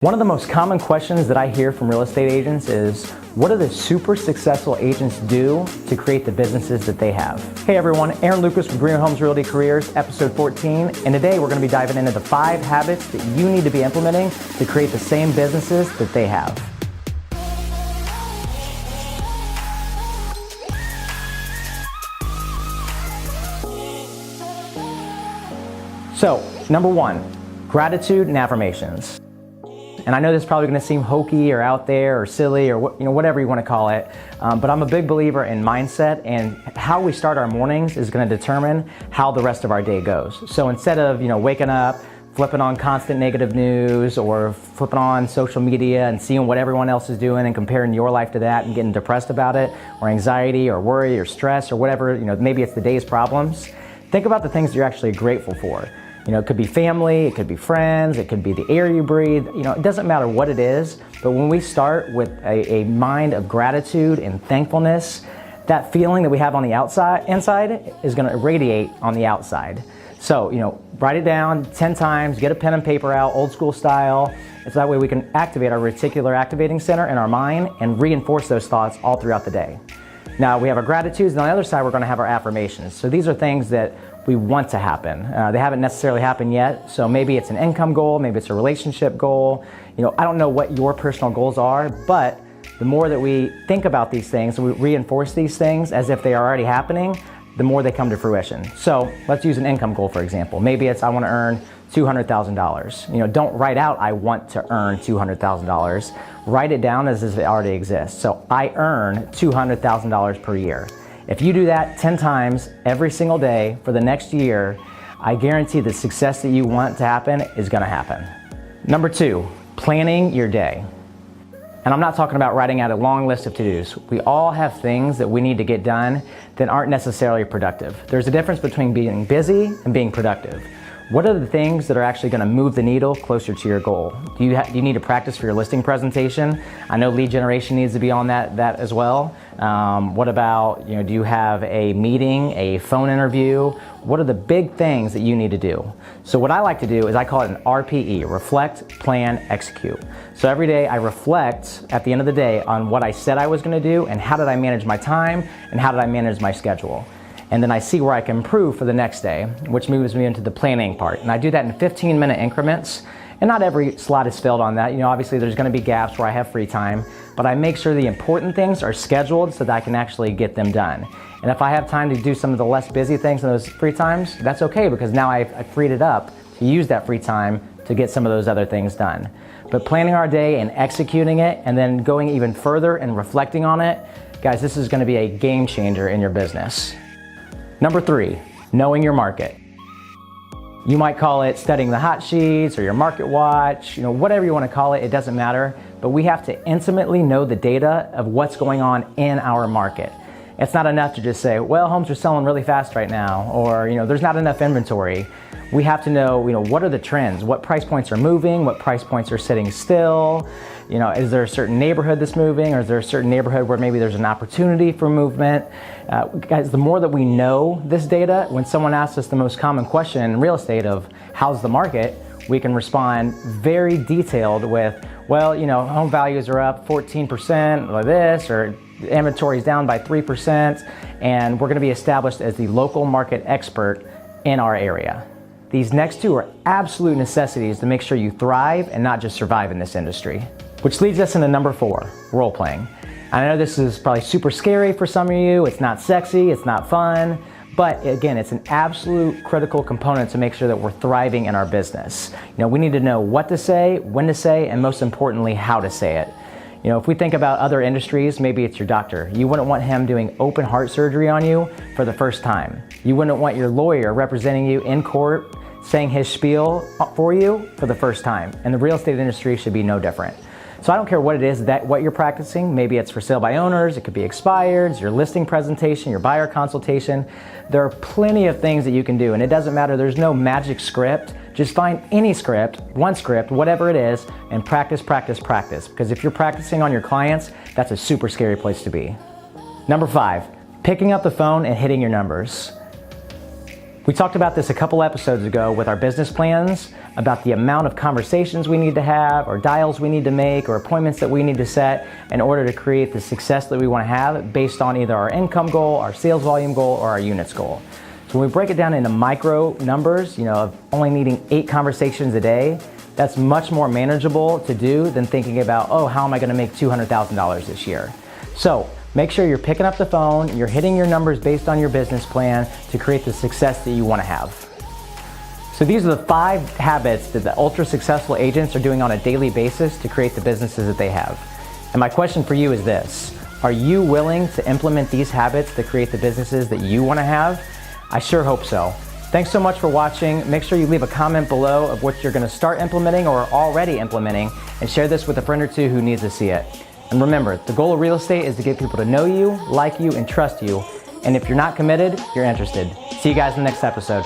One of the most common questions that I hear from real estate agents is, what do the super successful agents do to create the businesses that they have? Hey everyone, Aaron Lucas from Greener Homes Realty Careers, episode 14, and today we're going to be diving into the 5 habits that you need to be implementing to create the same businesses that they have. So, number 1, gratitude and affirmations. And I know this is probably going to seem hokey or out there or silly or whatever you want to call it, but I'm a big believer in mindset, and how we start our mornings is going to determine how the rest of our day goes. So instead of waking up, flipping on constant negative news or flipping on social media and seeing what everyone else is doing and comparing your life to that and getting depressed about it, or anxiety or worry or stress or whatever, maybe it's the day's problems, think about the things that you're actually grateful for. It could be family, it could be friends, it could be the air you breathe. It doesn't matter what it is, but when we start with a mind of gratitude and thankfulness, that feeling that we have on the inside is going to radiate on the outside. So, write it down 10 times, get a pen and paper out, old school style. So that way we can activate our reticular activating center in our mind and reinforce those thoughts all throughout the day. Now, we have our gratitudes, and on the other side, we're going to have our affirmations. So these are things that we want to happen. They haven't necessarily happened yet, so maybe it's an income goal, maybe it's a relationship goal. I don't know what your personal goals are, but the more that we think about these things, we reinforce these things as if they are already happening, the more they come to fruition. So let's use an income goal, for example. Maybe it's I want to earn $200,000. Don't write out I want to earn $200,000. Write it down as if it already exists. So I earn $200,000 per year. If you do that 10 times every single day for the next year, I guarantee the success that you want to happen is going to happen. Number 2, planning your day. And I'm not talking about writing out a long list of to-dos. We all have things that we need to get done that aren't necessarily productive. There's a difference between being busy and being productive. What are the things that are actually going to move the needle closer to your goal? Do you need to practice for your listing presentation? I know lead generation needs to be on that as well. What about, do you have a meeting, a phone interview? What are the big things that you need to do? So what I like to do is I call it an RPE, reflect, plan, execute. So every day I reflect at the end of the day on what I said I was going to do and how did I manage my time and how did I manage my schedule. And then I see where I can improve for the next day, which moves me into the planning part. And I do that in 15-minute increments. And not every slot is filled on that. Obviously there's going to be gaps where I have free time, but I make sure the important things are scheduled so that I can actually get them done. And if I have time to do some of the less busy things in those free times, that's okay, because now I've freed it up to use that free time to get some of those other things done. But planning our day and executing it and then going even further and reflecting on it, guys, this is going to be a game changer in your business. Number 3, knowing your market. You might call it studying the hot sheets or your market watch, whatever you want to call it, it doesn't matter. But we have to intimately know the data of what's going on in our market. It's not enough to just say, well, homes are selling really fast right now, or there's not enough inventory. We have to know, what are the trends? What price points are moving? What price points are sitting still? Is there a certain neighborhood that's moving, or is there a certain neighborhood where maybe there's an opportunity for movement? Guys, the more that we know this data, when someone asks us the most common question in real estate of how's the market, we can respond very detailed with, well, home values are up 14% or this, or inventory is down by 3%, and we're going to be established as the local market expert in our area. These next 2 are absolute necessities to make sure you thrive and not just survive in this industry. Which leads us into number 4, role playing. I know this is probably super scary for some of you, it's not sexy, it's not fun, but again, it's an absolute critical component to make sure that we're thriving in our business. We need to know what to say, when to say, and most importantly, how to say it. If we think about other industries, maybe it's your doctor. You wouldn't want him doing open heart surgery on you for the first time. You wouldn't want your lawyer representing you in court saying his spiel for you for the first time. And the real estate industry should be no different. So I don't care what it is what you're practicing. Maybe it's for sale by owners, it could be expireds, your listing presentation, your buyer consultation. There are plenty of things that you can do, and it doesn't matter, there's no magic script. Just find any script, one script, whatever it is, and practice, practice, practice. Because if you're practicing on your clients, that's a super scary place to be. Number 5, picking up the phone and hitting your numbers. We talked about this a couple episodes ago with our business plans, about the amount of conversations we need to have, or dials we need to make, or appointments that we need to set in order to create the success that we want to have based on either our income goal, our sales volume goal, or our units goal. So when we break it down into micro numbers, of only needing 8 conversations a day, that's much more manageable to do than thinking about, oh, how am I going to make $200,000 this year? So make sure you're picking up the phone, you're hitting your numbers based on your business plan to create the success that you want to have. So these are the 5 habits that the ultra successful agents are doing on a daily basis to create the businesses that they have. And my question for you is this: are you willing to implement these habits to create the businesses that you want to have? I sure hope so. Thanks so much for watching. Make sure you leave a comment below of what you're going to start implementing or are already implementing, and share this with a friend or two who needs to see it. And remember, the goal of real estate is to get people to know you, like you, and trust you. And if you're not committed, you're interested. See you guys in the next episode.